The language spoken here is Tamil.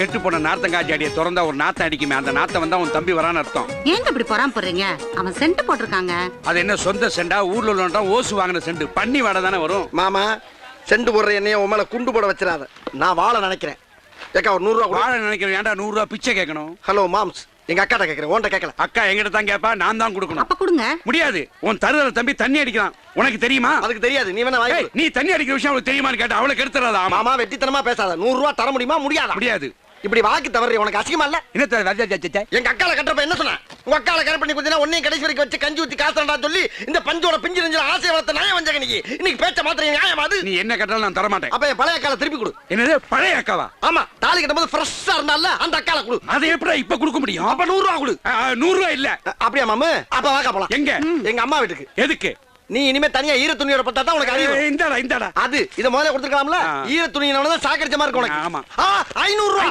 கெட்டு போன நார்த்தங்காய் அடியை திறந்தா ஒரு நாத்தம் அடிக்குமே, அந்த நாத்தம் வந்தா உன் தம்பி வரான்னு அர்த்தம். ஏங்க இப்படி பொறாம போடுறீங்க? அவன் சென்ட் போட்டிருக்காங்க. அது என்ன சொந்த செண்டா, ஊர்ல உள்ளவன்டா ஓசு வாங்கின செண்டு, பண்ணி வாடை தானே வரும். மாமா செண்டு போடுற என்னைய உன் மேல குண்டு போட வச்சிடாத. நான் வாழ நினைக்கிறேன். ஏக்கா ஒரு 100 ரூபா வாழ நினைக்கிறேன். ஏன்டா 100 ரூபா பிச்சை கேட்கணும்? ஹலோ மாம்ஸ், எங்க அக்காட்ட கேட்கிறேன், உன்கிட்ட கேட்கல. அக்கா எங்கிட்ட தான் கேப்பா, நான் தான் கொடுக்கணும். அப்ப கொடுங்க. முடியாது. உன் தருதல தம்பி தண்ணி அடிக்கிறான், உனக்கு தெரியுமா? அதுக்கு தெரியாது, நீ வேணா வாங்கி. நீ தண்ணி அடிக்கிற விஷயம் அவளுக்கு தெரியுமான்னு கேட்டா அவளை கெடுத்துறாதா? மாமா வெட்டித்தனமா பேசாத. 100 ரூபா தர முடியுமா? முடியாதா? முடியாது. இப்படி வாக்கு தவறு உனக்கு அசிங்கமா இல்ல? என்ன எங்க அக்கால கட்டுறப்ப என்ன சொன்ன? உங்க அக்கால கரெக்ட் பண்ணி கொஞ்சம் ஒன்னையும் கடைசி வரைக்கும் வச்சு கஞ்சி ஊத்தி காசுடா சொல்லி இந்த பஞ்சோட பிஞ்சு நெஞ்சில ஆசை வளர்த்த நியாயம் வந்தங்க நீ. இன்னைக்கு பேச்ச மாத்திரம் நியாயமா அது? நீ என்ன கட்டாலும் நான் தர மாட்டேன். அப்ப என் பழைய அக்கால திருப்பி கொடு. என்னது பழைய அக்காவா? ஆமா, தாலி கட்டும்போது ஃப்ரெஷ்ஷா இருந்தால அந்த அக்கால கொடு. அதை எப்படி இப்ப கொடுக்க முடியும்? அப்ப 100 ரூபா கொடு. 100 ரூபா இல்ல. அப்படியே மாமா, அப்ப வாக்கா போலாம். எங்க? எங்க அம்மா வீட்டுக்கு. எதுக்கு? நீ இனிமே தனியா ஈர துணியோட பட்டா தான் உனக்கு அறிவு. இந்தாடா இந்தாடா. அது இத முதல்ல கொடுத்துக்கலாம்ல. ஈர துணியினால தான் சாக்கடிச்ச மாதிரி இருக்கு உனக்கு. ஆமா. 500 ரூபா.